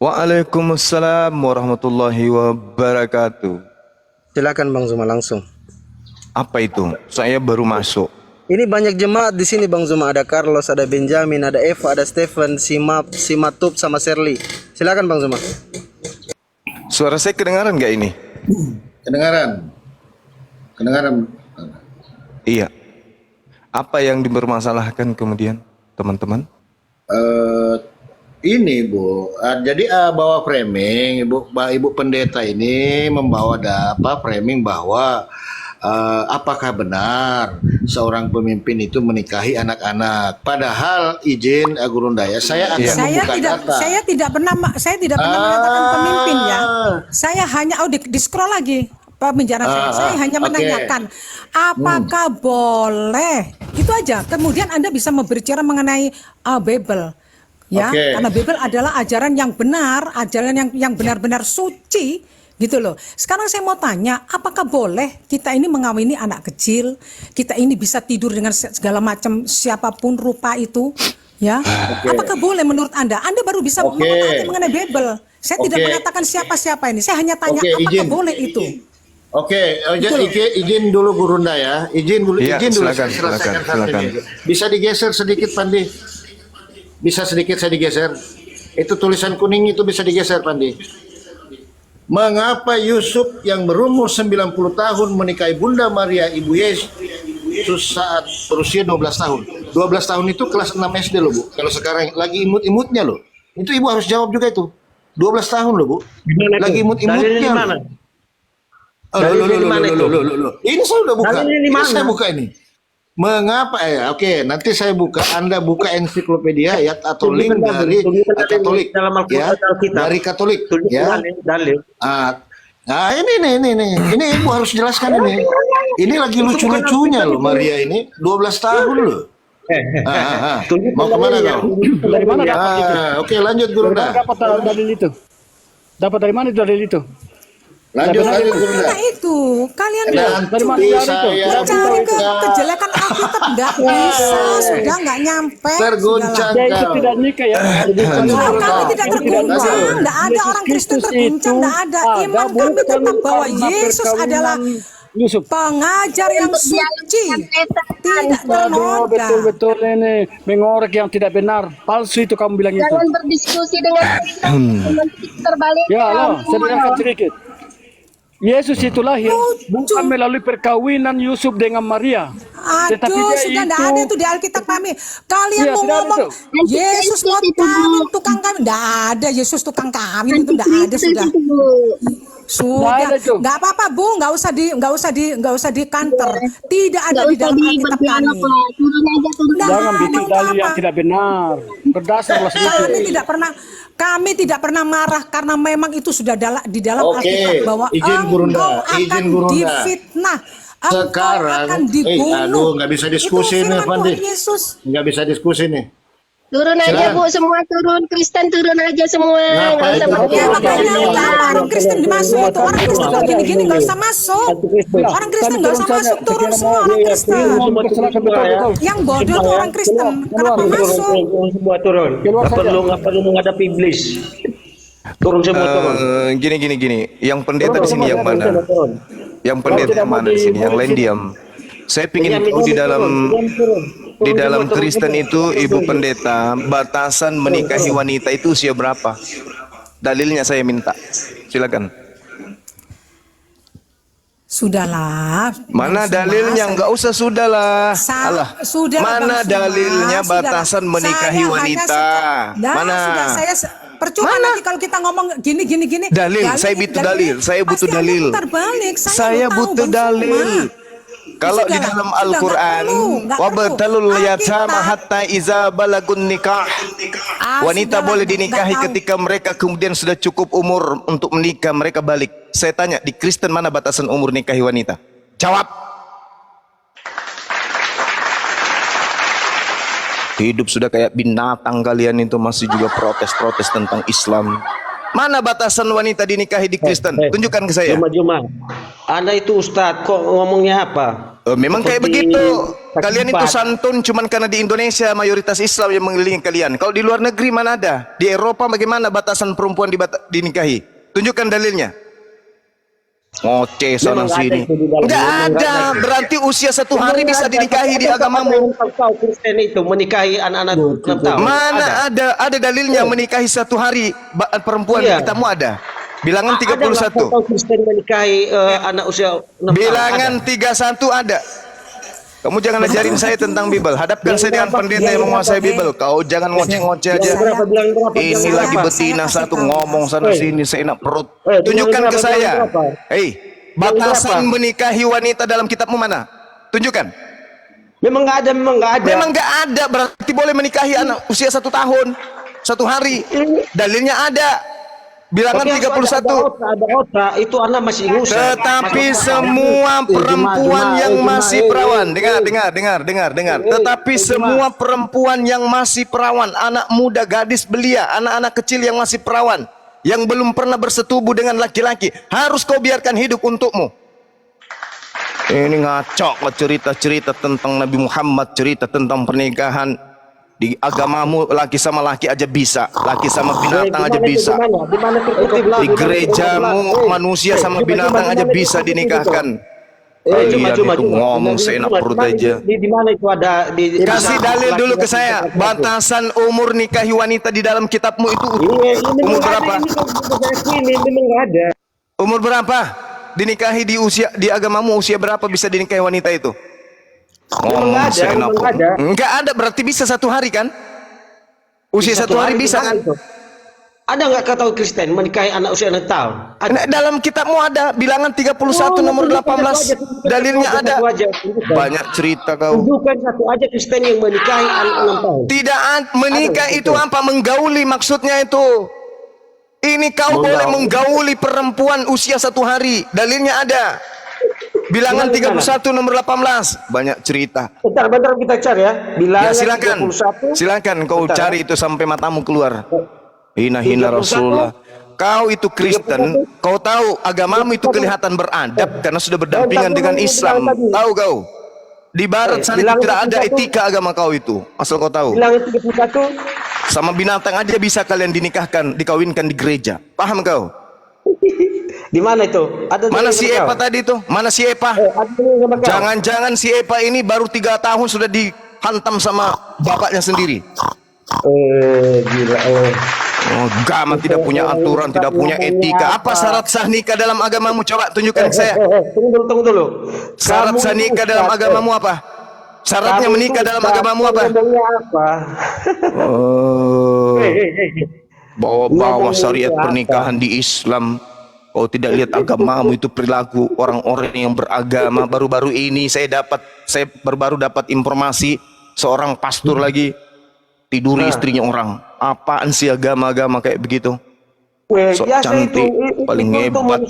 Waalaikumsalam warahmatullahi wabarakatuh. Silakan Bang Zuma langsung. Apa itu? Saya baru masuk. Ini banyak jemaat di sini Bang Zuma. Ada Carlos, ada Benjamin, ada Eva, ada Stephen, Simatub sama Shirley. Silakan Bang Zuma. Suara saya kedengaran nggak ini? Kedengaran. Kedengaran. Iya. Apa yang dipermasalahkan kemudian, teman-teman? Ini Bu, jadi bawa framing, Ibu pendeta ini membawa framing bahwa apakah benar seorang pemimpin itu menikahi anak-anak? Padahal izin Gurundaya, saya akan membuka data. Saya tidak pernah mengatakan pemimpin ya. Saya hanya di scroll lagi pembicaraan saya hanya menanyakan apakah boleh, itu aja. Kemudian Anda bisa berbicara mengenai Bible. Ya, karena Bible adalah ajaran yang benar, ajaran yang benar-benar suci, gitu loh. Sekarang saya mau tanya, apakah boleh kita ini mengawini anak kecil, kita ini bisa tidur dengan segala macam siapapun rupa itu, ya? Apakah boleh menurut Anda? Anda baru bisa mengatakan mengenai Bible. Saya tidak mengatakan siapa-siapa ini. Saya hanya tanya apakah boleh itu. Izin dulu Gurunda ya. Izin dulu, Silakan. Bisa digeser sedikit Pandi. Bisa sedikit saya digeser. Itu tulisan kuning itu bisa digeser Pandi. Mengapa Yusuf yang berumur 90 tahun menikahi Bunda Maria Ibu Yesus saat berusia 12 tahun? 12 tahun itu kelas 6 SD loh Bu. Kalau sekarang lagi imut-imutnya loh. Itu Ibu harus jawab juga itu. 12 tahun loh Bu. Lagi imut-imutnya. Ini saya udah buka. Saya buka ini. Mengapa nanti saya buka, Anda buka ensiklopedia ya atau link dari Katolik ya, dari Katolik ya. Ini Ibu harus jelaskan ini. Ini lagi lucu-lucunya loh Maria ini 12 tahun loh. Mau kemana kau? Dari mana dapat itu? Oke, lanjut Guru. Dapat dalil itu. Dapat dari mana dalil itu? Lanjut Guru. Itu kalian Dari mana cari kejelekan Alkitab nggak bisa, sudah nggak nyampe. Terguncang Dia itu tidak nikah ya. Kami tidak terguncang, tidak ada orang Kristen terguncang, tidak ada. Iman kami tetap bahwa Yesus adalah pengajar yang suci, tidak ternoda. Betul ini mengorek yang tidak benar, palsu itu kamu bilang itu. Jangan berdiskusi dengan terbalik. Ya Allah, sedangkan sedikit. Yesus itu lahir bukan melalui perkawinan Yusuf dengan Maria. Aduh, sudah tidak ada itu di Alkitab kami. Kalian mau ngomong Yesus mau kawin tukang kawin, tidak ada Yesus tukang kawin itu tidak ada sudah. Sudah, nggak apa-apa Bu, nggak usah di kantor. Tidak ada di dalam Alkitab kami. Jangan bikin dalil yang tidak benar. Berdasarlah sedikit. Kami tidak pernah marah karena memang itu sudah di dalam Alkitab bahwa engkau akan difitnah, sekarang akan dibunuh. Nggak bisa diskusi nih Pandi. Nggak bisa diskusi nih. Turun aja Bu, semua turun. Kristen turun aja semua. Nggak usah orang Kristen dimasuk itu. Orang Kristen kalau gini-gini nggak usah masuk. Orang Kristen nggak usah masuk, turun semua orang Kristen. Yang bodoh tuh orang Kristen. Kenapa masuk? Semua turun. Nggak perlu menghadapi iblis. Turun semua turun. Gini. Yang pendeta di sini yang mana? Yang pendeta yang mana di sini? Yang lain diam. Saya ingin tahu di dalam Kristen itu, Ibu Pendeta, batasan menikahi wanita itu usia berapa? Dalilnya saya minta. Silakan. Sudahlah. Mana dalilnya? Enggak usah sudahlah. Mana dalilnya batasan menikahi wanita? Mana? Sudah, saya percuma nanti kalau kita ngomong gini. Dalil, saya butuh dalil. Saya butuh dalil. Saya butuh dalil. Kalau di dalam Al-Quran, wabtalul yatama hatta iza balagun nikah. Wanita boleh dinikahi ketika mereka kemudian sudah cukup umur untuk menikah, mereka balik. Saya tanya, di Kristen mana batasan umur nikahi wanita? Jawab. Hidup sudah kayak binatang kalian itu, masih juga protes-protes tentang Islam. Mana batasan wanita dinikahi di Kristen? Tunjukkan ke saya. Cuma. Anda itu Ustadz, kok ngomongnya apa? Memang kayak begitu. Kalian itu santun cuman karena di Indonesia mayoritas Islam yang mengelilingi kalian. Kalau di luar negeri mana ada? Di Eropa bagaimana batasan perempuan dinikahi? Tunjukkan dalilnya. Ngoceh sana sini. Enggak ada. Berarti usia 1 hari bisa dinikahi di agamamu. Tahu Kristen itu menikahi anak-anak 6 tahun. Mana ada dalilnya menikahi 1 hari perempuan di kitabmu ada. Bilangan 31. Tahu Kristen menikahi anak usia 6 tahun. Bilangan 31 ada. Kamu jangan ajarin saya tentang Bible. Hadapkan saya dengan pendeta yang menguasai Bible. Kau jangan ngoceh-ngoceh aja. Ini lagi betina satu ngomong sana sini seenak perut. Tunjukkan ke saya. Hei, batasan menikahi wanita dalam kitabmu mana? Tunjukkan. Memang nggak ada. Memang nggak ada. Berarti boleh menikahi anak usia 1 tahun, 1 hari. Dalilnya ada. Bilangan 31. Ada otak itu anak masih ingusan. Tetapi semua perempuan yang masih perawan, dengar. Tetapi semua perempuan yang masih perawan, anak muda, gadis belia, anak-anak kecil yang masih perawan, yang belum pernah bersetubuh dengan laki-laki, harus kau biarkan hidup untukmu. Ini ngaco cerita-cerita tentang Nabi Muhammad, cerita tentang pernikahan. Di agamamu laki sama laki aja bisa, laki sama binatang aja bisa. Di gerejamu manusia sama binatang aja bisa dinikahkan. Kalian itu ngomong seenak perut aja. Di mana itu ada? Kasih dalil dulu ke saya. Batasan umur nikahi wanita di dalam kitabmu itu umur berapa? Ini memang nggak ada. Umur berapa? Dinikahi di agamamu usia berapa bisa dinikahi wanita itu? Ngomong seenak perut. Enggak ada, berarti bisa 1 hari kan? Usia 1 hari bisa kan? Ada nggak kata Kristen menikahi anak usia 6 tahun? Nah, dalam kitabmu ada bilangan 31 nomor 18. Dalilnya ada. Banyak cerita kau. Tunjukkan satu aja Kristen yang menikahi anak 6 tahun. Tidak menikah itu apa? Menggauli maksudnya itu. Ini kau boleh menggauli perempuan usia 1 hari. Dalilnya ada. Bilangan 31 nomor 18. Banyak cerita. Bentar kita cari ya. Bilangan Ya silakan. 31. Silakan kau cari itu sampai matamu keluar. Hina-hina Rasulullah. Kau itu Kristen, kau tahu agamamu itu kelihatan beradab karena sudah berdampingan dengan Islam. Tahu kau? Di barat sana itu tidak ada etika agama kau itu. Asal kau tahu. Bilangan 31. Sama binatang aja bisa kalian dinikahkan, dikawinkan di gereja. Paham kau? Di mana itu? Ada Mana si Epa tadi itu? Mana si Epa? Jangan-jangan si Epa ini baru 3 tahun sudah dihantam sama bapaknya sendiri. Gila. Agama tidak punya aturan, tidak punya etika. Apa syarat sah nikah dalam agamamu? Coba tunjukkan saya. Tunggu dulu. Syarat sah nikah dalam agamamu apa? Syaratnya menikah dalam agamamu apa? Bawa-bawa syariat pernikahan di Islam. Kau tidak lihat agamamu itu perilaku orang-orang yang beragama. Baru-baru ini saya baru dapat informasi seorang pastor lagi tiduri istrinya orang. Apaan sih agama-agama kayak begitu? Sok cantik, paling hebat,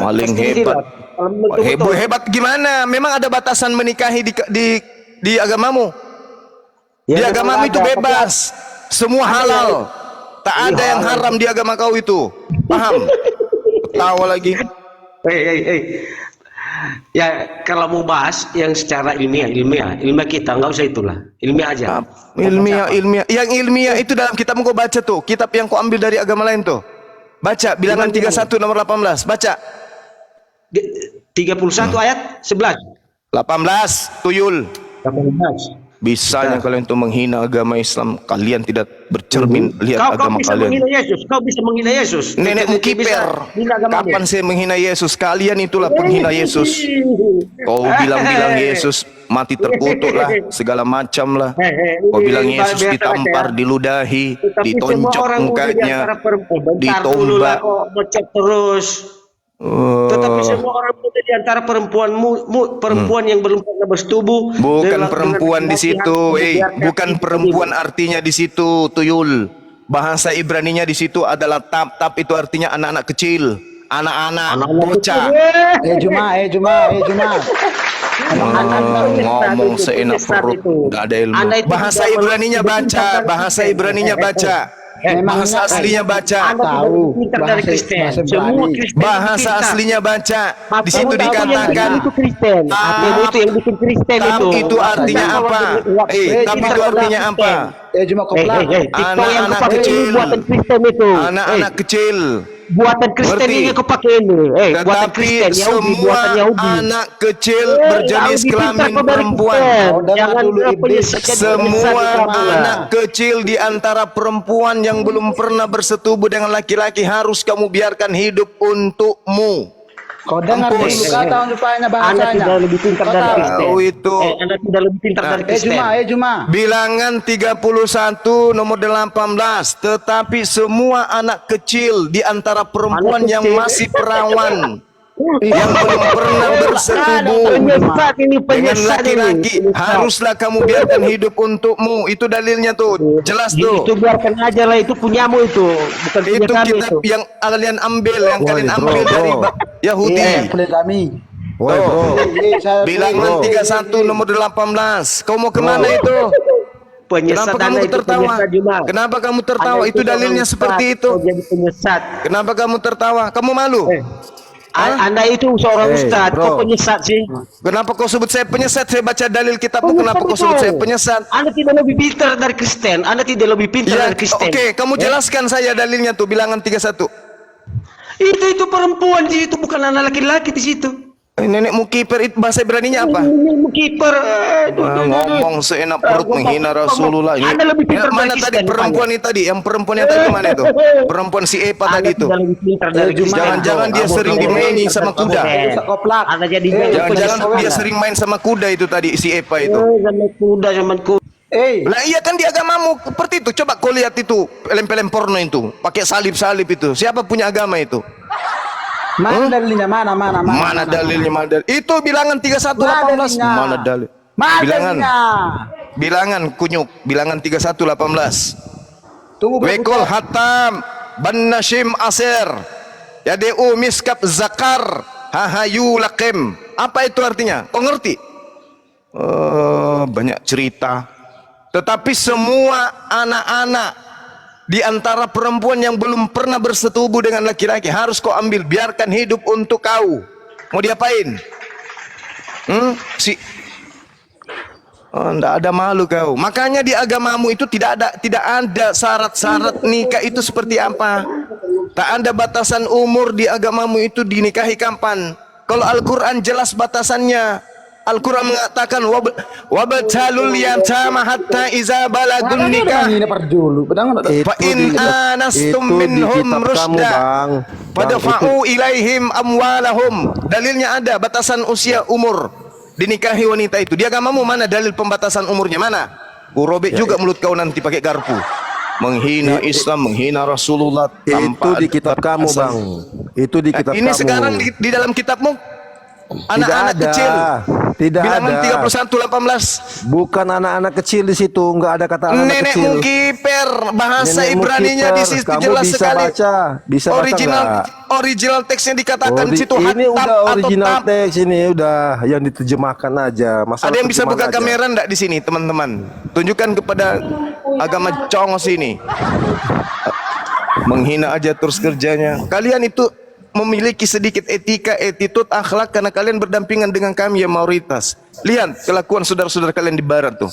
paling hebat. Hebat gimana? Memang ada batasan menikahi di agamamu? Di agamamu itu bebas, semua halal. Tak ada yang haram di agama kau itu. Paham? Tawa lagi. Ya kalau mau bahas yang secara ilmiah kita nggak usah itulah, ilmiah aja. Ilmiah. Yang ilmiah itu dalam kitabmu kau baca tuh, kitab yang kau ambil dari agama lain tuh. Baca bilangan 31 nomor 18. Baca. 31 ayat 11. 18 tuyul. 18. Bisanya kalian tuh menghina agama Islam. Kalian tidak bercermin lihat agama kalian. Kau bisa menghina Yesus. Nenekmu kiper. Kapan saya menghina Yesus? Kalian itulah penghina Yesus. Kau bilang-bilang Yesus mati terkutuk lah, segala macam lah. Kau bilang Yesus ditampar, diludahi, ditonjok mukanya, ditombak. Terus. Tetapi semua orang muda di antara perempuan yang belum pernah bersetubuh. Bukan perempuan di situ, bukan perempuan artinya di situ, tuyul. Bahasa Ibraninya di situ adalah tap itu artinya anak-anak kecil, anak-anak bocah. Juma. Ngomong seenak perut, nggak ada ilmu. Bahasa Ibraninya baca, bahasa Ibraninya baca. Bahasa aslinya baca. Anda tidak lebih pintar dari Kristen. Semua Kristen Bahasa lebih pintar. aslinya baca. Di situ Kamu tahu dikatakan itu Kristen. Atau itu yang bikin Kristen itu. itu artinya Kalau apa? jadi- Tapi kita itu kalau artinya Kristen. apa? cuma TikTok yang Anak-anak kau pakai ini kecil. buatan Kristen itu. Anak-anak kecil. Buatan Kristen Ngerti? ini kau pakai ini. Buatan Tetapi Kristen, Yahudi, semua buatan Yahudi. anak kecil berjenis Yahudi kelamin pintar kau dari perempuan. Kristen. Dengar Jangan dulu, iblis. Semua anak kecil di antara perempuan yang belum pernah bersetubuh dengan laki-laki harus kamu biarkan hidup untukmu. Kau dengar dulu Mampus. kata rupanya Anda bahasanya. tidak lebih pintar dari Kristen. Tahu itu. Anda tidak lebih pintar dari Kristen. Juma. Bilangan 31 nomor 18. Tetapi semua anak kecil di antara perempuan Anak yang kecil. masih perawan yang belum pernah bersetubuh Penyesat ini, dengan penyesat ini. laki-laki Penyesat. haruslah kamu biarkan hidup untukmu. Itu dalilnya tuh, jelas tuh. Itu biarkan aja lah, itu punyamu itu, bukan punya Itu kami kitab itu. yang kalian ambil, yang kalian bro, ambil dari bro. Yahudi. Boleh kami. Woi bro, Bilangan 31 nomor 18. Kau mau kemana itu? Penyesat Kenapa kamu Anda itu tertawa? penyesat juga. Kenapa kamu tertawa? Anda Itu seorang dalilnya ustaz, seperti itu. kau jadi penyesat. Kenapa kamu tertawa? Kamu malu? Anda itu seorang ustaz, bro. kok penyesat sih? Kenapa kau sebut saya penyesat? Saya baca dalil kitabmu. Penyesat Kenapa kau itu. sebut saya penyesat? Anda tidak lebih pintar dari Kristen. Anda tidak lebih pintar Ya, dari Kristen. oke, kamu jelaskan saya dalilnya tuh, bilangan 31. Itu perempuan sih, itu bukan anak laki-laki di situ. Nenekmu kiper, itu bahasa Ibraninya apa? Ini kiper. Ngomong seenak perut menghina Rasulullah. Ini Anda lebih pintar mana dari tadi Kristen, perempuan ini tadi? Yang perempuan yang tadi mana itu? Perempuan si Epa Anda tadi itu. tidak lebih pintar dari Kristen. Jangan-jangan dia sering dimaini sama kuda. Koplak. Anda jadi Jangan-jangan dia sering main sama kuda itu tadi, si Epa itu. zaman kuda, zaman kuda. Lah iya kan di agamamu seperti itu. Coba kau lihat itu film-film porno itu, pakai salib-salib itu. Siapa punya agama itu? Mana dalilnya? Mana? Mana dalilnya? Mana dalil? Itu bilangan 31:18. dalilnya? Mana dalil? Mana Bilangan. dalilnya? Bilangan kunyuk, bilangan 31:18. Tunggu Wekol Hatam Ban Nashim Asir Yadeu Miskap Zakar Hahayu Lakim. Apa itu artinya? Kau ngerti? Banyak cerita. Tetapi semua anak-anak di antara perempuan yang belum pernah bersetubuh dengan laki-laki harus kau ambil, biarkan hidup untuk kau. Mau diapain? Nggak ada malu kau. Makanya di agamamu itu tidak ada syarat-syarat nikah itu seperti apa. Tak ada batasan umur di agamamu itu dinikahi kapan. Kalau Al-Quran jelas batasannya. Al-Quran mengatakan wabtalul yatama hatta iza balagun nikah fa in anastum minhum rusda fadfa'u ilaihim amwalahum. Dalilnya ada batasan usia umur dinikahi wanita itu. Di agamamu mana dalil pembatasan umurnya? Mana? Robek juga mulut kau nanti pakai garpu. Menghina Islam, menghina Rasulullah itu di kitab kamu batasan. bang. Itu di kitab Ini kamu. sekarang di dalam kitabmu anak-anak Tidak ada. kecil. Tidak Bilangan ada. 31:18. Bukan anak-anak kecil di situ, nggak ada kata anak Nenek kecil. kiper, bahasa Nenekmu Ibraninya di kiper. situ Kamu jelas bisa sekali. Baca. Bisa Original teksnya dikatakan di situ ini hatam udah atau original tab. teks, ini udah yang diterjemahkan aja. Masalah Ada yang bisa buka terjemahan aja. kamera enggak di sini, teman-teman? Tunjukkan kepada agama congos ini. Menghina aja terus kerjanya. Kalian itu memiliki sedikit etika, attitude, akhlak karena kalian berdampingan dengan kami yang mayoritas. Lihat kelakuan saudara-saudara kalian di barat tuh.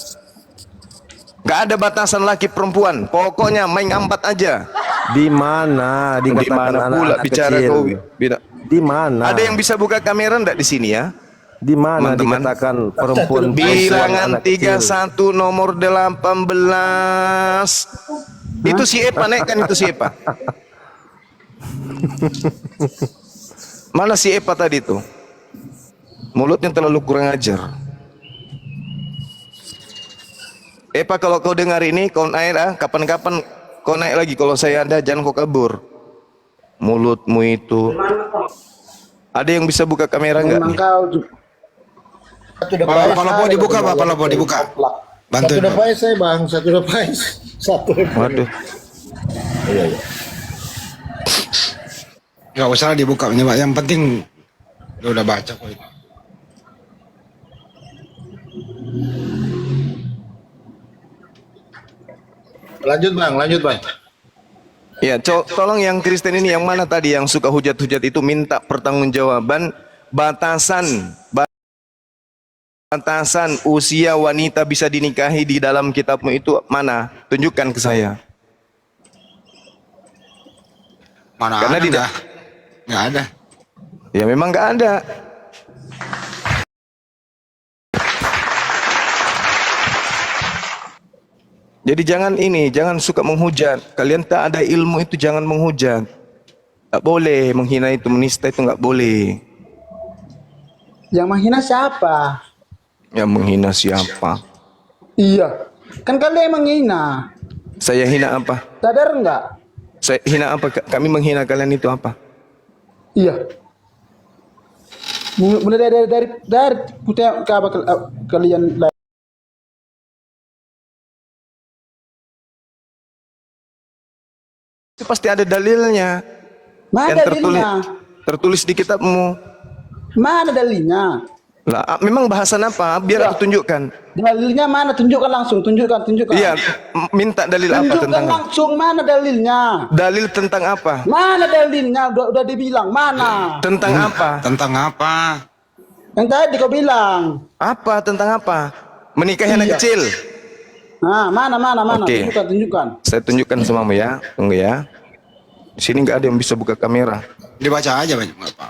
Gak ada batasan laki perempuan. Pokoknya main ampat aja. Di mana Di dikatakan mana pula anak-anak bicara kecil? kau? Beda. Di mana? Ada yang bisa buka kamera enggak di sini ya? Di mana Teman-teman. dikatakan perempuan Bilangan anak kecil? 31 nomor 18. Itu si Epa, naikkan itu si Epa. Mana si Epa tadi tuh? Mulutnya terlalu kurang ajar. Epa, kalau kau dengar ini, kau naik kapan-kapan kau naik lagi. Kalau saya ada, jangan kau kabur. Mulutmu itu. Ada yang bisa buka kamera enggak? Pak Lopo dibuka, Pak Lopo dibuka. Bantu. Satu device saya bang, satu device. Satu. Waduh. Gak usah dibuka, Pak. Yang penting dia udah baca kok itu. Lanjut bang, lanjut bang. Ya, tolong yang Kristen ini yang mana tadi yang suka hujat-hujat itu minta pertanggungjawaban batasan usia wanita bisa dinikahi di dalam kitabmu itu mana? Tunjukkan ke saya. Mana Karena ada tidak nggak ada. Ya memang nggak ada. Jadi jangan suka menghujat. Kalian tak ada ilmu itu jangan menghujat. Tak boleh menghina itu, menista itu nggak boleh. Yang menghina siapa? Yang menghina siapa? Iya. Kan kalian yang menghina. Saya hina apa? Sadar enggak? Saya hina apa? Kami menghina kalian itu apa? Iya. Mulai dari putih ke apa kalian Itu pasti ada dalilnya. mana Yang dalilnya? tertulis di kitabmu. Mana dalilnya? Lah, memang bahasan apa? Biar aku tunjukkan. Dalilnya mana? Tunjukkan langsung, tunjukkan. Iya, minta dalil apa Tunjukkan tentang langsung mana dalilnya? dalil tentang apa? Mana dalilnya? Udah dibilang mana? Tentang apa? Tentang apa? Yang tadi kau bilang. Apa tentang apa? Menikahi anak Iya. kecil. Nah, mana? Oke. Tunjukkan. Saya tunjukkan semuamu ya. Tunggu ya. Di sini nggak ada yang bisa buka kamera. Dibaca aja banyak apa.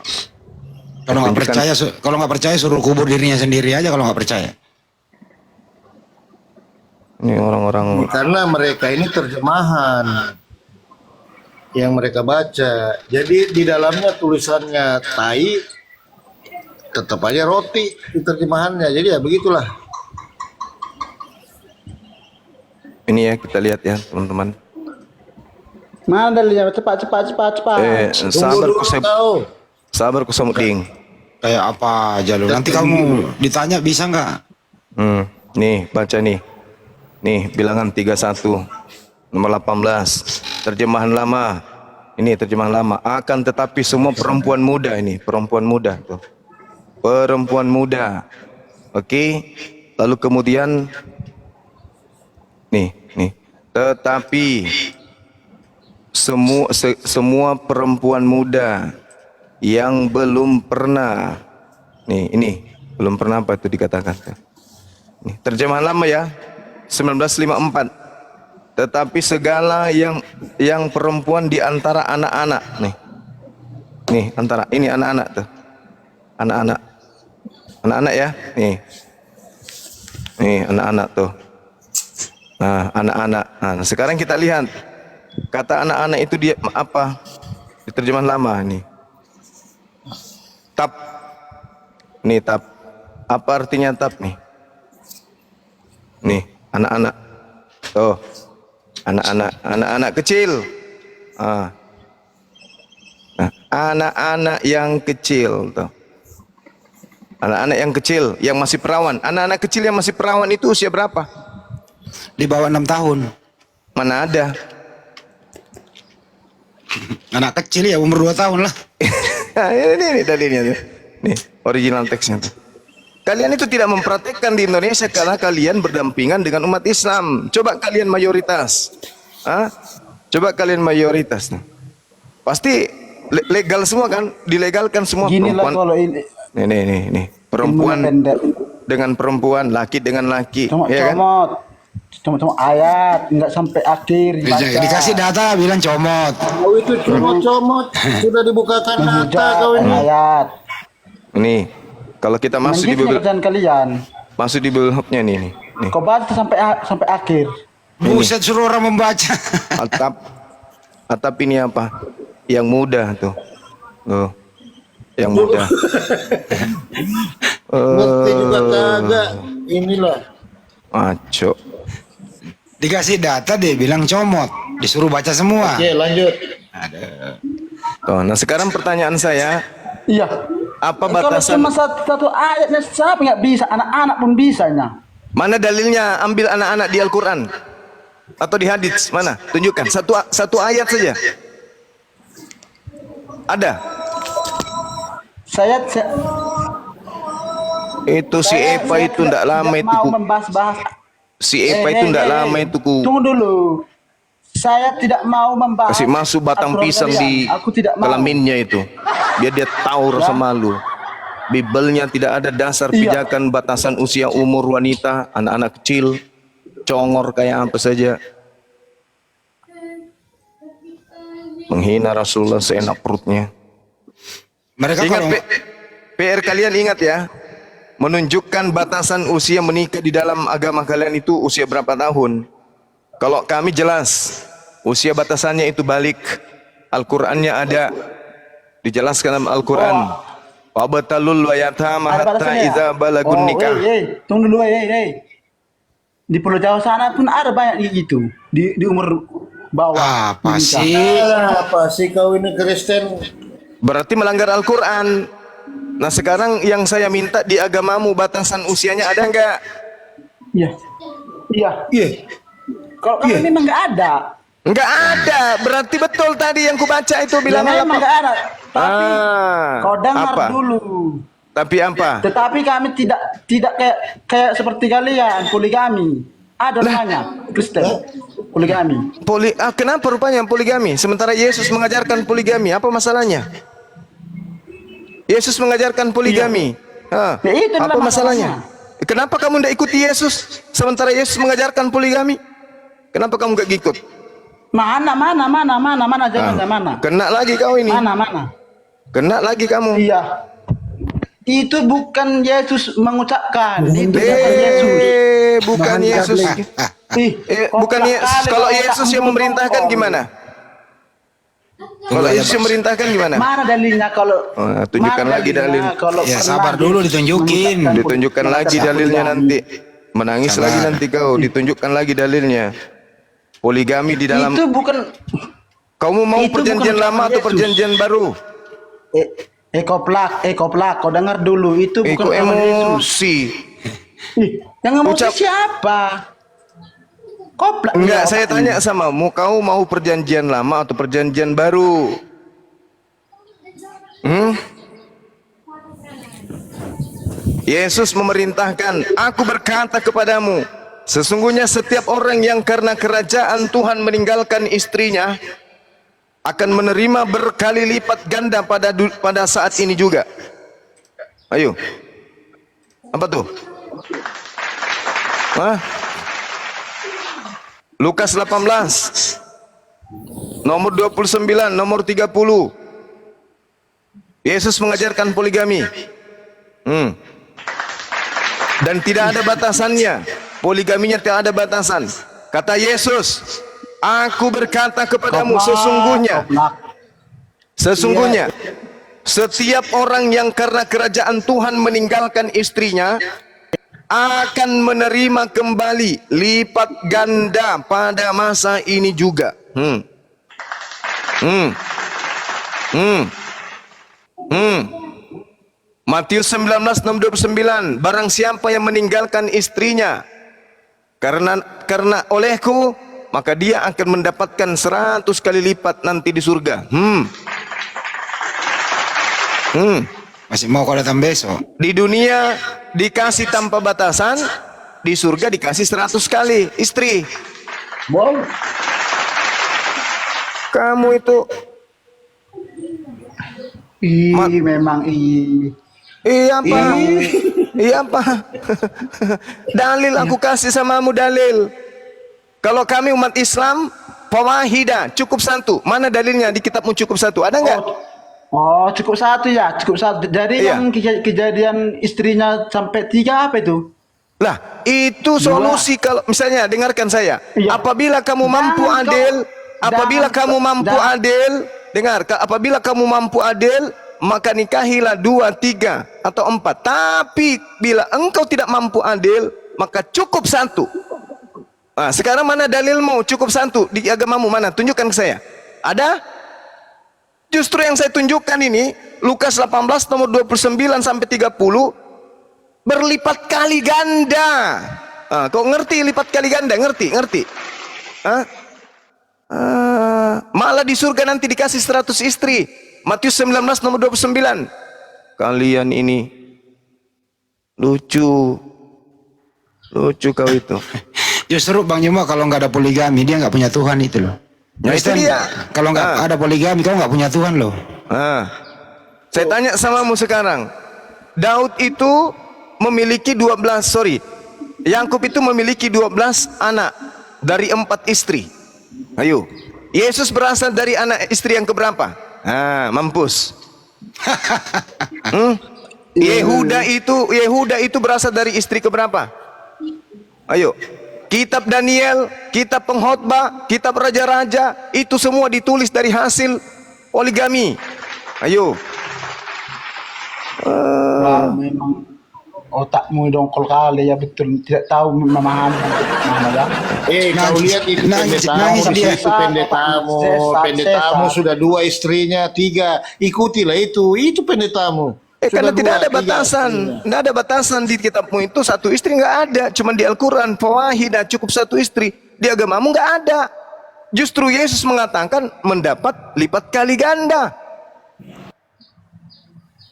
Kalau nggak Tunjukkan. percaya, kalau nggak percaya suruh kubur dirinya sendiri aja kalau nggak percaya. Ini orang-orang Karena mereka ini terjemahan yang mereka baca. Jadi di dalamnya tulisannya tai, tetap aja roti di terjemahannya. Jadi ya begitulah. ini ya kita lihat ya teman-teman. Mana dalilnya? Cepat. Sabar Tunggu ku dulu tahu. sabar ku semeding. Kayak apa aja lu. Nanti kamu ditanya bisa nggak? Nih baca nih. Nih bilangan 31 nomor 18 terjemahan lama. Ini terjemahan lama. Akan tetapi semua perempuan muda ini, perempuan muda tuh. Perempuan muda. Oke. Lalu kemudian nih. Tetapi semua perempuan muda yang belum pernah ini belum pernah apa itu dikatakan. Nih, terjemahan lama ya. 1954. Tetapi segala yang perempuan di antara anak-anak nih antara ini anak-anak tuh anak-anak ya nih anak-anak tuh. Nah anak-anak. Nah sekarang kita lihat kata anak-anak itu dia apa di terjemahan lama nih. Tap apa artinya tap nih anak-anak tuh anak-anak kecil nah, anak-anak yang kecil tuh anak-anak yang kecil yang masih perawan. Anak-anak kecil yang masih perawan itu usia berapa? Di bawah 6 tahun. Mana ada. Anak kecil ya umur 2 tahun lah. ini dalilnya tuh. Nih original teksnya tuh. Kalian itu tidak mempraktekkan di Indonesia karena kalian berdampingan dengan umat Islam. Coba kalian mayoritas. Coba kalian mayoritas. Pasti legal semua kan? Dilegalkan semua Gini lah perempuan. kalau ini. Nih. Perempuan dengan perempuan, laki dengan laki. Ya kan? Cuma ayat, nggak sampai akhir. Dikasih data bilang comot. Oh itu comot-comot. Sudah dibukakan data kau ini. Ayat. Ini kalau kita masuk di Bible, kalian. masuk di Bible Hub-nya nih. Kau baca sampai akhir. Buset suruh orang membaca. Atap ini apa? Yang muda tuh. Loh. Yang muda. Ngerti juga kagak. Inilah. Maco. Dikasih data dia bilang comot. Disuruh baca semua. Oke lanjut. Tuh, nah sekarang pertanyaan saya, Iya. apa Kalau batasan? cuma satu ayatnya siapa nggak bisa? Anak-anak pun bisanya. Mana dalilnya? Ambil anak-anak di Al-Quran atau di hadits mana? Tunjukkan satu ayat saja. Ada? Itu si Eva itu ndak lama itu mau membahas-bahas. si Eva itu ndak lama itu ku. Tunggu dulu. Saya tidak mau membahas. Kasih masuk batang aturan pisang kalian. di Aku tidak mau. kelaminnya itu. Biar dia tahu rasa malu. Bibelnya tidak ada dasar pijakan batasan usia umur wanita, anak-anak kecil, congor kayak apa saja. Menghina Rasulullah seenak perutnya. Mereka Ingat kalau PR kalian ingat ya. Menunjukkan batasan usia menikah di dalam agama kalian itu usia berapa tahun. Kalau kami jelas usia batasannya itu balik. Al-Qur'annya ada. Dijelaskan dalam Al-Qur'an. Wabtalul wayatama hatta idza balagun nikah. Tunggu dulu, Di Pulau Jawa sana pun ada banyak gitu. Di umur bawah. apa menikah. sih? Apa sih kau ini Kristen? Berarti melanggar Al-Qur'an. Nah sekarang yang saya minta di agamamu batasan usianya ada enggak? Iya. Kalau kami memang nggak ada. Enggak ada. Berarti betul tadi yang kubaca itu bilang Memang nggak ada. Tapi kau dengar apa? dulu. Tapi apa? Tetapi kami tidak kayak seperti kalian poligami. Ada namanya Kristen poligami. Kenapa rupanya poligami? Sementara Yesus mengajarkan poligami. Apa masalahnya? Yesus mengajarkan poligami. Ya, itu apa adalah masalahnya? Kenapa kamu tidak ikuti Yesus? Sementara Yesus mengajarkan poligami. Kenapa kamu gak ikut? Mana jangan mana. Kena lagi kau ini. Mana. Kena lagi kamu. Iya. Itu bukan Yesus mengucapkan. Itu bukan Yesus. Bukan Yesus. Bukan Yesus. Kalau Yesus yang memerintahkan gimana? Kalau Yesus yang memerintahkan gimana? Mana dalilnya kalau? Tunjukkan lagi dalil. Ya sabar dulu ditunjukin. Ditunjukkan lagi dalilnya nanti. Menangis lagi nanti kau. Ditunjukkan lagi dalilnya. Poligami di dalam. Itu bukan. Kamu mau perjanjian lama atau perjanjian baru? Koplak. Kau dengar dulu. Itu bukan emosi. Yang emosi siapa? Koplak. Enggak, saya tanya samamu, kau mau perjanjian lama atau perjanjian baru? Yesus memerintahkan, aku berkata kepadamu, sesungguhnya setiap orang yang karena kerajaan Tuhan meninggalkan istrinya akan menerima berkali lipat ganda pada saat ini juga. Ayo. Apa tuh? Lukas 18 nomor 29, nomor 30. Yesus mengajarkan poligami. Dan tidak ada batasannya. Poligaminya tidak ada batasan. Kata Yesus, aku berkata kepadamu, sesungguhnya setiap orang yang karena kerajaan Tuhan meninggalkan istrinya akan menerima kembali lipat ganda pada masa ini juga. Matius 19:29, barang siapa yang meninggalkan istrinya karena olehku, maka dia akan mendapatkan 100 kali lipat nanti di surga. Masih mau kau datang besok? Di dunia dikasih tanpa batasan, di surga dikasih 100 kali istri. Wow. Kamu itu memang apa? Dalil aku kasih samamu dalil. Kalau kami umat Islam, fawahida, cukup satu. Mana dalilnya di kitabmu cukup satu? Ada enggak? Cukup satu ya, cukup satu. Jadi yang kejadian istrinya sampai 3 apa itu? Lah, itu solusi. Kalau misalnya dengarkan saya. Apabila kamu mampu adil, apabila kamu mampu adil, maka nikahilah 2, 3 atau 4. Tapi bila engkau tidak mampu adil, maka cukup satu. Nah, sekarang mana dalilmu cukup satu di agamamu, mana? Tunjukkan ke saya. Ada? Justru yang saya tunjukkan ini Lukas 18 nomor 29 sampai 30 berlipat kali ganda. Kau ngerti lipat kali ganda? Ngerti? Malah di surga nanti dikasih 100 istri. Matius 19 nomor 29. Kalian ini lucu kau itu. Justru Bang Juma kalau nggak ada poligami dia nggak punya Tuhan itu loh. Ya itu Kristen, dia. kalau nggak ada poligami, kau nggak punya Tuhan loh. Saya tanya samamu sekarang. Daud itu memiliki 12, Yakub itu memiliki 12 anak dari 4 istri. Ayo. Yesus berasal dari anak istri yang keberapa? Mampus. Yehuda itu berasal dari istri keberapa? Ayo. Kitab Daniel, kitab Pengkhotbah, kitab raja-raja, itu semua ditulis dari hasil poligami. Ayo. Wah, memang otakmu dongkol kali ya, betul, tidak tahu memahami mana ya. Kau lihat itu nangis pendetamu di dia. situ, pendetamu sudah 2 istrinya, 3. Ikutilah itu pendetamu. Karena Sudah tidak 2, ada 3 batasan, istrinya. tidak ada batasan di kitabmu itu 1 istri nggak ada, cuma di Al-Quran fawahidah cukup 1 istri. Di agamamu nggak ada. Justru Yesus mengatakan mendapat lipat kali ganda.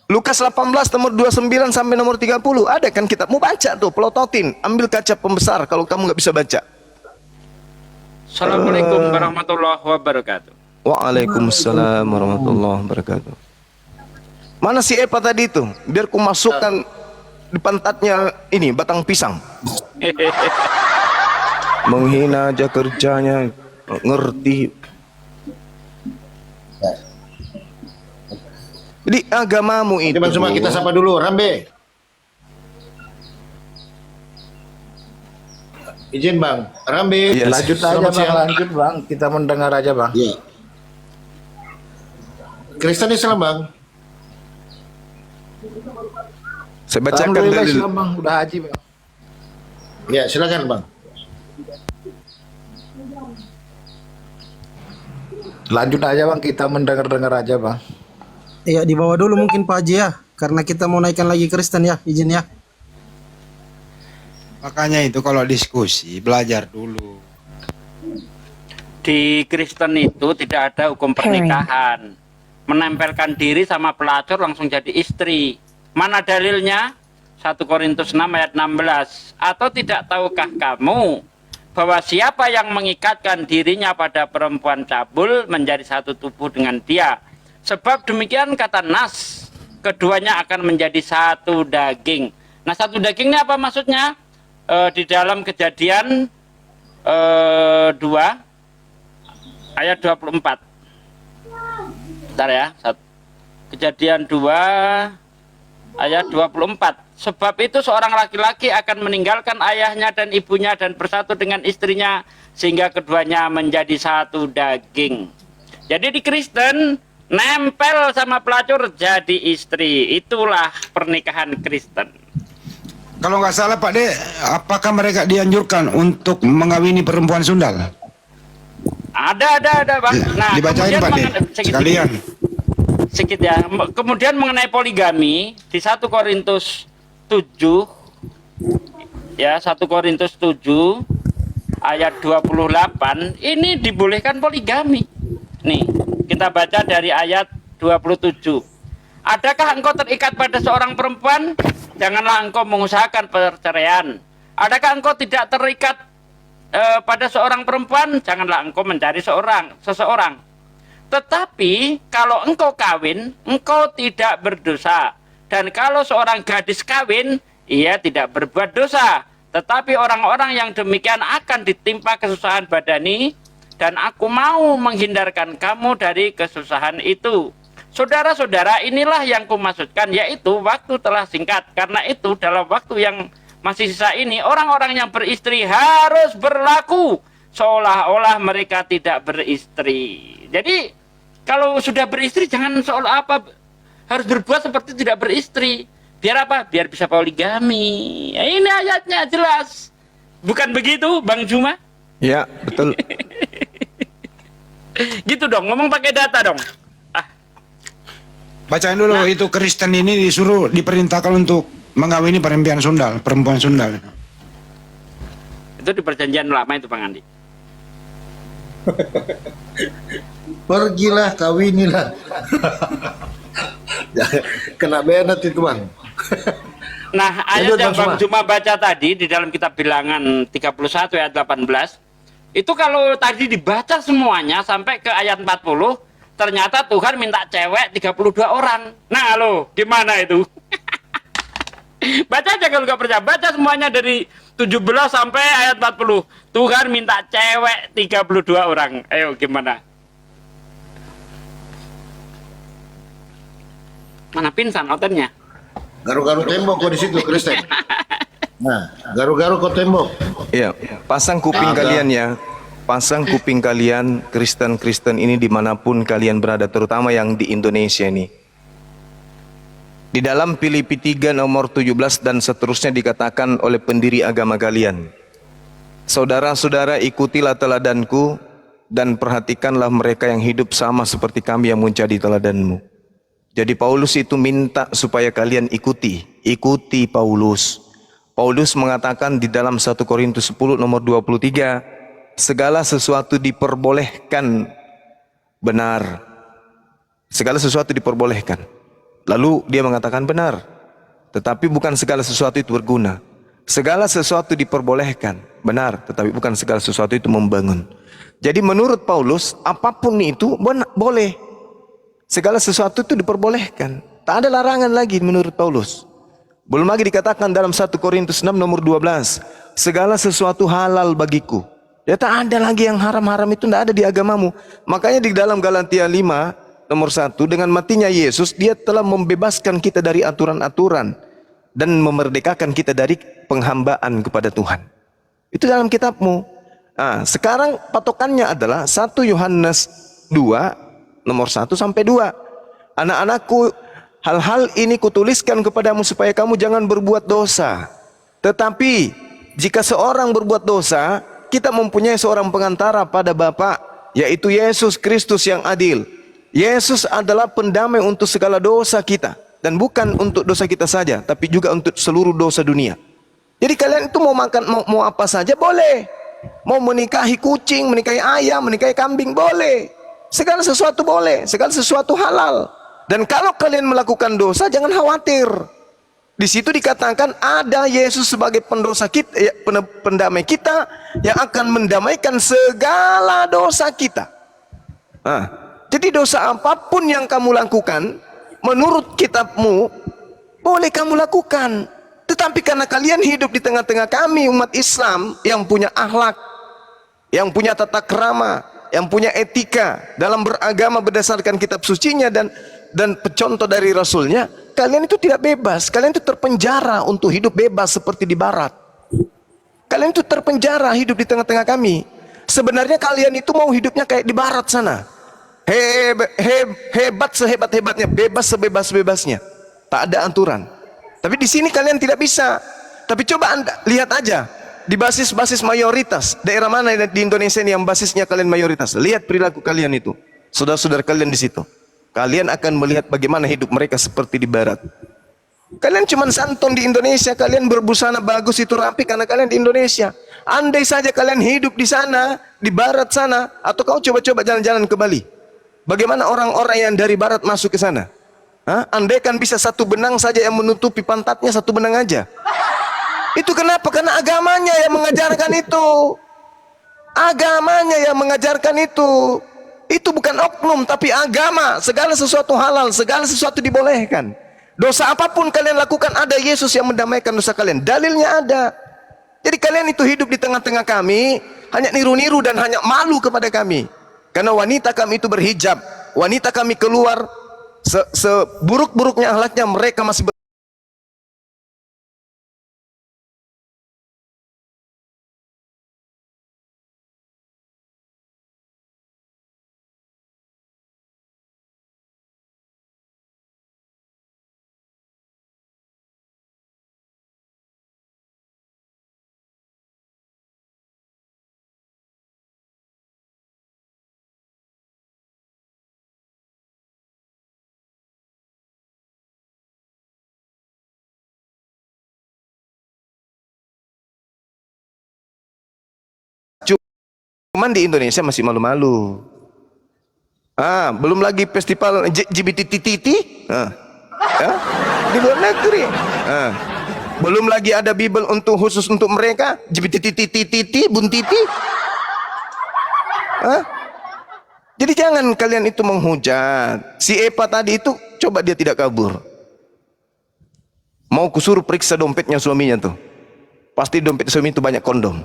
Lukas 18 nomor 29 sampai nomor 30 ada kan kitabmu, baca tuh, pelototin, ambil kaca pembesar kalau kamu nggak bisa baca. Assalamualaikum warahmatullahi wabarakatuh. Waalaikumsalam warahmatullahi wabarakatuh. Mana si Epa tadi itu? Biar ku masukkan di pantatnya ini batang pisang. Menghina aja kerjanya, ngerti. Jadi agamamu itu. Bang Suma, kita sapa dulu Rambe. Izin Bang, Rambe. Yes. Lanjut aja Selamat bang, siang. lanjut bang. Kita mendengar aja bang. Iya. Kristen Islam Bang. Saya bacakan Alhamdulillah dalil. Islam bang, udah haji bang. Ya silakan Bang. Lanjut aja bang, kita mendengar-dengar aja bang. Iya, di bawah dulu mungkin Pak Haji ya, karena kita mau naikkan lagi Kristen ya, izin ya. Makanya itu kalau diskusi belajar dulu. Di Kristen itu tidak ada hukum pernikahan. Menempelkan diri sama pelacur langsung jadi istri. Mana dalilnya? 1 Korintus 6 ayat 16. Atau tidak tahukah kamu bahwa siapa yang mengikatkan dirinya pada perempuan cabul menjadi satu tubuh dengan dia? Sebab demikian kata Nas, keduanya akan menjadi satu daging. Nah, satu daging ini apa maksudnya? Di dalam Kejadian 2 ayat 24. Bentar ya. Kejadian 2 ayat 24. Sebab itu seorang laki-laki akan meninggalkan ayahnya dan ibunya dan bersatu dengan istrinya sehingga keduanya menjadi satu daging. Jadi di Kristen nempel sama pelacur jadi istri. Itulah pernikahan Kristen. Kalau nggak salah Pak De, apakah mereka dianjurkan untuk mengawini perempuan sundal? Ada Bang. Nah, dibacain kemudian Pak De, sekalian. Sedikit ya. Kemudian mengenai poligami di 1 Korintus 7 ya, 1 Korintus 7 ayat 28 ini dibolehkan poligami. Nih, kita baca dari ayat 27. Adakah engkau terikat pada seorang perempuan? Janganlah engkau mengusahakan perceraian. Adakah engkau tidak terikat pada seorang perempuan? Janganlah engkau mencari seseorang. Tetapi kalau engkau kawin, engkau tidak berdosa. Dan kalau seorang gadis kawin, ia tidak berbuat dosa. Tetapi orang-orang yang demikian akan ditimpa kesusahan badani, dan aku mau menghindarkan kamu dari kesusahan itu. Saudara-saudara, inilah yang kumaksudkan, yaitu waktu telah singkat. Karena itu dalam waktu yang masih sisa ini, orang-orang yang beristri harus berlaku seolah-olah mereka tidak beristri. Jadi kalau sudah beristri jangan seolah apa harus berbuat seperti tidak beristri. Biar apa? Biar bisa poligami. Ya, ini ayatnya jelas. Bukan begitu, Bang Juma? Ya, betul. Gitu dong, ngomong pakai data dong. Bacain dulu, itu Kristen ini disuruh diperintahkan untuk mengawini perempuan sundal. Itu di perjanjian lama itu, Bang Andi. Pergilah kawinilah. Kena benet itu Bang. Nah, ayat yang Bang Juma baca tadi di dalam kitab Bilangan 31 ayat 18, Itu kalau tadi dibaca semuanya sampai ke ayat 40, ternyata Tuhan minta cewek 32 orang. Nah lo, gimana itu? Baca aja kalau nggak percaya. Baca semuanya dari 17 sampai ayat 40. Tuhan minta cewek 32 orang. Ayo gimana? Mana pingsan otennya? Garu-garu tembok kok di situ Kristen. Nah, garu-garu kok tembok. Ya, pasang kuping kalian ya. Pasang kuping kalian, Kristen-Kristen ini dimanapun kalian berada, terutama yang di Indonesia ini. Di dalam Filipi 3 nomor 17 dan seterusnya dikatakan oleh pendiri agama kalian, saudara-saudara, ikutilah teladanku dan perhatikanlah mereka yang hidup sama seperti kami yang menjadi teladanmu. Jadi Paulus itu minta supaya kalian ikuti Paulus. Paulus mengatakan di dalam 1 Korintus 10 nomor 23, segala sesuatu diperbolehkan, benar. Segala sesuatu diperbolehkan. Lalu dia mengatakan benar. Tetapi bukan segala sesuatu itu berguna. Segala sesuatu diperbolehkan, benar. Tetapi bukan segala sesuatu itu membangun. Jadi menurut Paulus, apapun itu boleh. Segala sesuatu itu diperbolehkan. Tak ada larangan lagi menurut Paulus. Belum lagi dikatakan dalam 1 Korintus 6 nomor 12, segala sesuatu halal bagiku. Ya tak ada lagi yang haram-haram, itu tidak ada di agamamu. Makanya di dalam Galatia 5 nomor 1, dengan matinya Yesus, dia telah membebaskan kita dari aturan-aturan dan memerdekakan kita dari penghambaan kepada Tuhan. Itu dalam kitabmu. Nah, sekarang patokannya adalah 1 Yohanes 2 nomor 1 sampai 2. Anak-anakku, hal-hal ini kutuliskan kepadamu supaya kamu jangan berbuat dosa. Tetapi jika seorang berbuat dosa, kita mempunyai seorang pengantara pada Bapa, yaitu Yesus Kristus yang adil. Yesus adalah pendamai untuk segala dosa kita, dan bukan untuk dosa kita saja, tapi juga untuk seluruh dosa dunia. Jadi kalian itu mau makan mau apa saja boleh. Mau menikahi kucing, menikahi ayam, menikahi kambing boleh. Segala sesuatu boleh, segala sesuatu halal. Dan kalau kalian melakukan dosa, jangan khawatir. Di situ dikatakan ada Yesus sebagai pendosa kita, pendamai kita, yang akan mendamaikan segala dosa kita. Jadi dosa apapun yang kamu lakukan, menurut kitabmu, boleh kamu lakukan. Tetapi karena kalian hidup di tengah-tengah kami, umat Islam, yang punya akhlak, yang punya tata krama, yang punya etika dalam beragama berdasarkan kitab sucinya dan contoh dari Rasulnya, kalian itu tidak bebas. Kalian itu terpenjara untuk hidup bebas seperti di barat. Kalian itu terpenjara hidup di tengah-tengah kami. Sebenarnya kalian itu mau hidupnya kayak di barat sana. Hebat sehebat-hebatnya, bebas sebebas-bebasnya. Tak ada aturan. Tapi di sini kalian tidak bisa. Tapi coba Anda lihat aja di basis-basis mayoritas. Daerah mana di Indonesia ini yang basisnya kalian mayoritas? Lihat perilaku kalian itu. Saudara-saudara kalian di situ. Kalian akan melihat bagaimana hidup mereka seperti di barat. Kalian cuma santon di Indonesia, kalian berbusana bagus itu rapi karena kalian di Indonesia. Andai saja kalian hidup di sana, di barat sana, atau kau coba-coba jalan-jalan ke Bali. Bagaimana orang-orang yang dari barat masuk ke sana? Andai kan bisa satu benang saja yang menutupi pantatnya, satu benang aja. Itu kenapa? Karena agamanya yang mengajarkan itu. Agamanya yang mengajarkan itu. Itu bukan oknum, tapi agama. Segala sesuatu halal, segala sesuatu dibolehkan. Dosa apapun kalian lakukan, ada Yesus yang mendamaikan dosa kalian. Dalilnya ada. Jadi kalian itu hidup di tengah-tengah kami, hanya niru-niru dan hanya malu kepada kami. Karena wanita kami itu berhijab. Wanita kami keluar, seburuk-buruknya akhlaknya, mereka masih cuman di Indonesia masih malu-malu. Belum lagi festival LGBT, ya, di luar negeri. Belum lagi ada Bible khusus untuk mereka, LGBT, buntiti. Hah? Jadi jangan kalian itu menghujat. Si Eva tadi itu coba dia tidak kabur. Mau kusuruh periksa dompetnya suaminya tuh. Pasti dompet suami itu banyak kondom.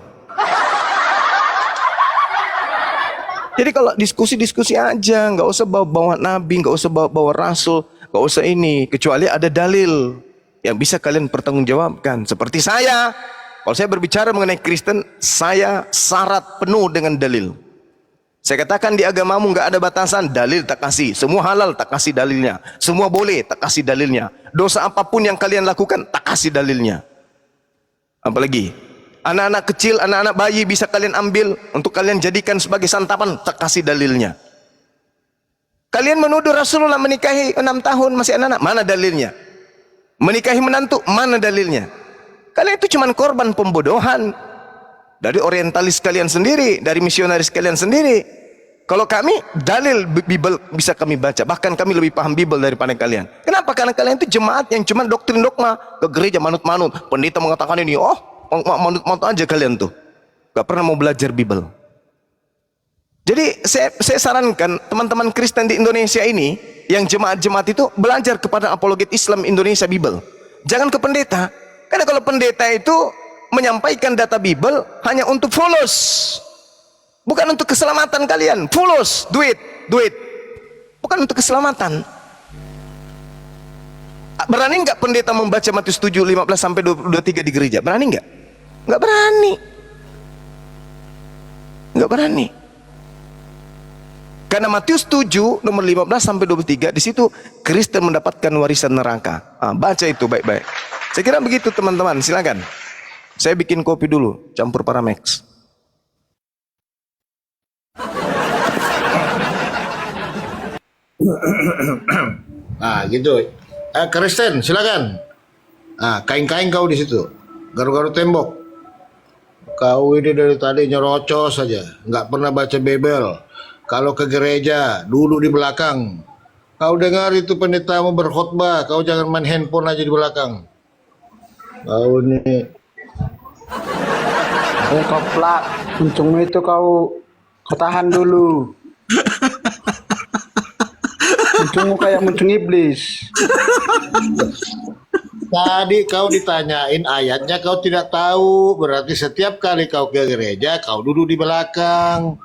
Jadi kalau diskusi-diskusi aja, nggak usah bawa-bawa nabi, nggak usah bawa-bawa rasul, nggak usah ini, kecuali ada dalil yang bisa kalian pertanggungjawabkan. Seperti saya, kalau saya berbicara mengenai Kristen, saya syarat penuh dengan dalil. Saya katakan di agamamu nggak ada batasan, dalil tak kasih. Semua halal tak kasih dalilnya. Semua boleh tak kasih dalilnya. Dosa apapun yang kalian lakukan tak kasih dalilnya. Apalagi anak-anak kecil, anak-anak bayi bisa kalian ambil untuk kalian jadikan sebagai santapan, tak kasih dalilnya. Kalian menuduh Rasulullah menikahi 6 tahun masih anak-anak, mana dalilnya? Menikahi menantu, mana dalilnya? Kalian itu cuma korban pembodohan dari orientalis kalian sendiri, dari misionaris kalian sendiri. Kalau kami, dalil Bible bisa kami baca, bahkan kami lebih paham Bible daripada kalian. Kenapa? Karena kalian itu jemaat yang cuma doktrin dogma, ke gereja manut-manut, pendeta mengatakan ini, oh manut-manut aja kalian tuh, gak pernah mau belajar Bible. Jadi saya sarankan teman-teman Kristen di Indonesia ini, yang jemaat-jemaat itu belajar kepada apologet Islam Indonesia Bible. Jangan ke pendeta, karena kalau pendeta itu menyampaikan data Bible hanya untuk followers, bukan untuk keselamatan kalian. Followers, duit, bukan untuk keselamatan. Berani nggak pendeta membaca Matius 7:15-23 di gereja? Berani nggak? Nggak berani. Nggak berani. Karena Matius 7 nomor 15-23 di situ Kristen mendapatkan warisan neraka. Baca itu baik-baik. Saya kira begitu teman-teman. Silakan. Saya bikin kopi dulu, campur Paramex. Nah, gitu. Kristen, silakan. Kain-kain kau di situ. Garu-garu tembok. Kau ini dari tadi nyerocos saja, nggak pernah baca Bible. Kalau ke gereja, duduk di belakang. Kau dengar itu pendetamu berkhotbah, kau jangan main handphone aja di belakang. Kau ini. Kau pelak, uncungmu itu kau tahan dulu. Uncungmu kayak muncung iblis. Tadi kau ditanyain ayatnya kau tidak tahu, berarti setiap kali kau ke gereja kau duduk di belakang.